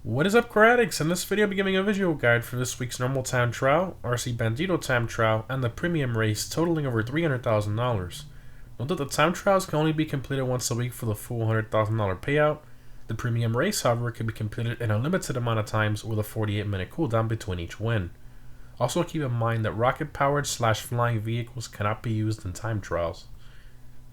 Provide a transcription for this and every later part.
What is up, Addicts? In this video, I'll be giving a visual guide for this week's normal time trial, RC Bandito time trial, and the premium race totaling over $300,000. Note that the time trials can only be completed once a week for the full $100,000 payout. The premium race, however, can be completed in a limited amount of times with a 48-minute cooldown between each win. Also keep in mind that rocket-powered / flying vehicles cannot be used in time trials.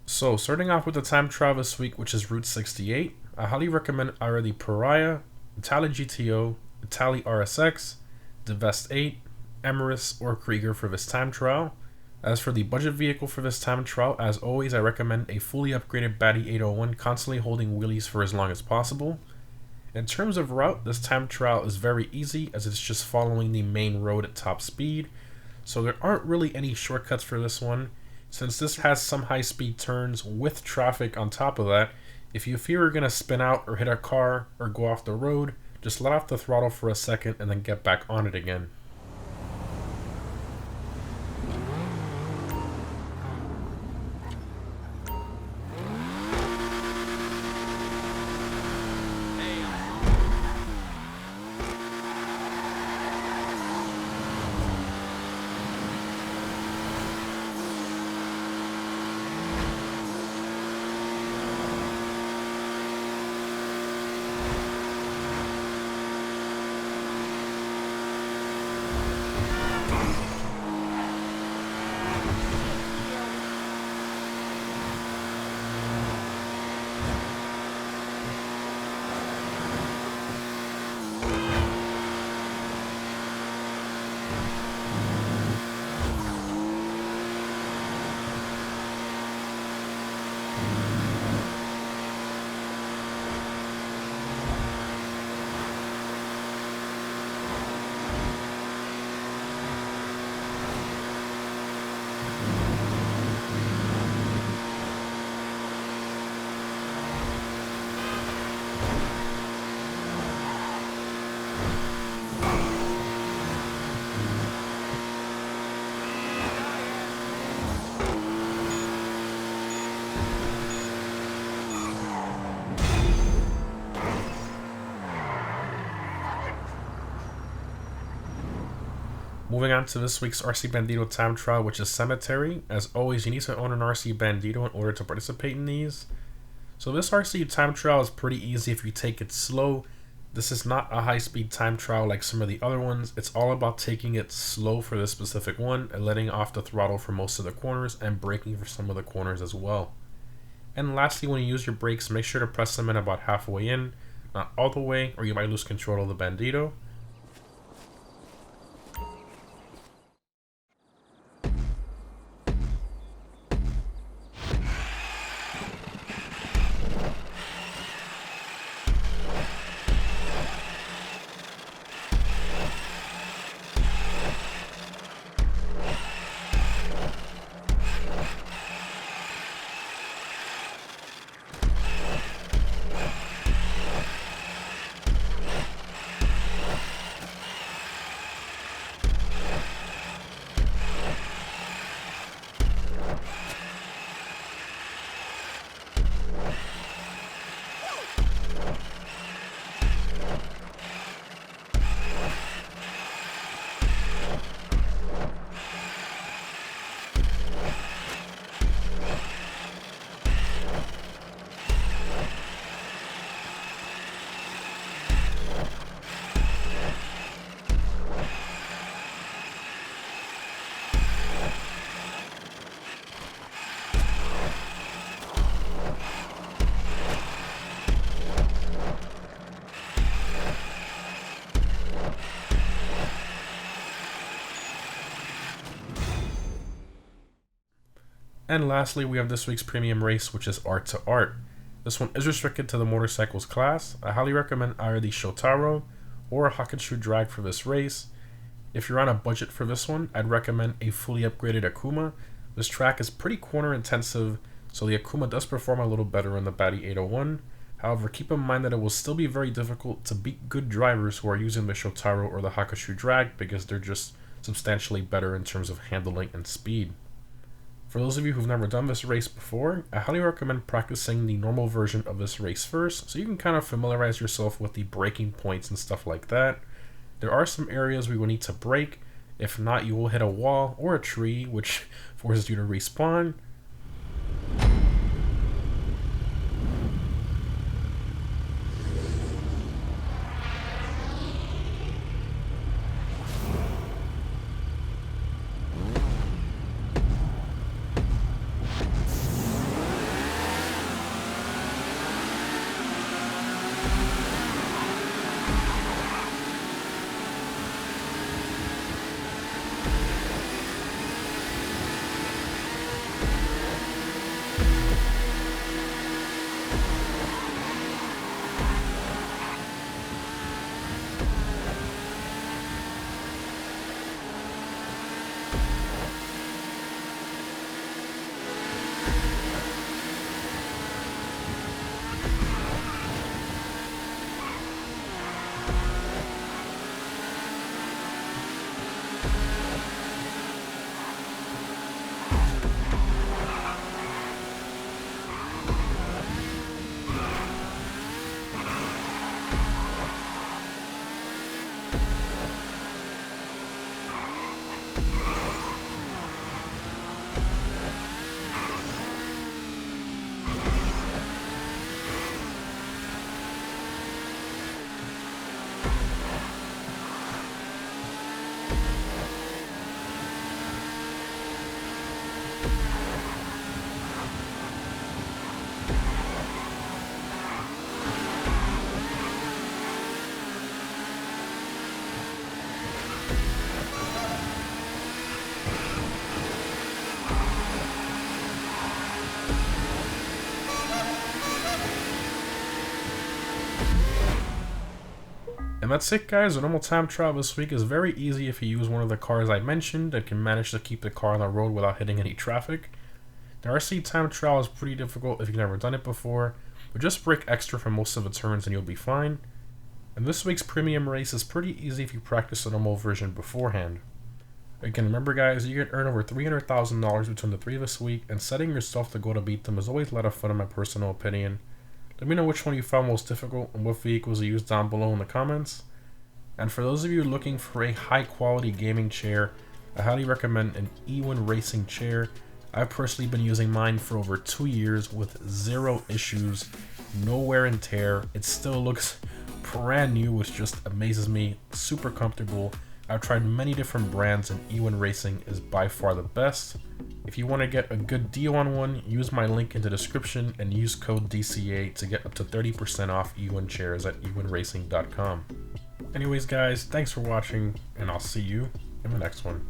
So, starting off with the time trial this week, which is Route 68, I highly recommend either the Pariah, Itali GTO, Itali RSX, Devest 8, Emirates, or Krieger for this time trial. As for the budget vehicle for this time trial, as always, I recommend a fully upgraded Batty 801 constantly holding wheelies for as long as possible. In terms of route, this time trial is very easy as it's just following the main road at top speed, so there aren't really any shortcuts for this one. Since this has some high speed turns with traffic on top of that, if you fear you're going to spin out or hit a car or go off the road, just let off the throttle for a second and then get back on it again. Moving on to this week's RC Bandito time trial, which is Cemetery. As always, you need to own an RC Bandito in order to participate in these. So this RC time trial is pretty easy if you take it slow. This is not a high-speed time trial like some of the other ones. It's all about taking it slow for this specific one and letting off the throttle for most of the corners and braking for some of the corners as well. And lastly, when you use your brakes, make sure to press them in about halfway in, not all the way, or you might lose control of the Bandito. And lastly, we have this week's premium race, which is Art to Art. This one is restricted to the motorcycles class. I highly recommend either the Shotaro or a Hakushu drag for this race. If you're on a budget for this one, I'd recommend a fully upgraded Akuma. This track is pretty corner intensive, so the Akuma does perform a little better in the Batty 801. However, keep in mind that it will still be very difficult to beat good drivers who are using the Shotaro or the Hakushu drag because they're just substantially better in terms of handling and speed. For those of you who've never done this race before, I highly recommend practicing the normal version of this race first, so you can kind of familiarize yourself with the braking points and stuff like that. There are some areas where you will need to brake, if not you will hit a wall or a tree, which forces you to respawn. And that's it, guys. The normal time trial this week is very easy if you use one of the cars I mentioned that can manage to keep the car on the road without hitting any traffic. The RC time trial is pretty difficult if you've never done it before, but just brake extra for most of the turns and you'll be fine. And this week's premium race is pretty easy if you practice the normal version beforehand. Again, remember guys, you can earn over $300,000 between the three this week, and setting yourself to go to beat them is always a lot of fun in my personal opinion. Let me know which one you found most difficult and what vehicles you used down below in the comments. And for those of you looking for a high quality gaming chair, I highly recommend an E1 Racing chair. I've personally been using mine for over 2 years with zero issues, no wear and tear. It still looks brand new, which just amazes me. Super comfortable. I've tried many different brands and E1 Racing is by far the best. If you want to get a good deal on one, use my link in the description and use code DCA to get up to 30% off E1 chairs at e1racing.com. Anyways guys, thanks for watching, and I'll see you in the next one.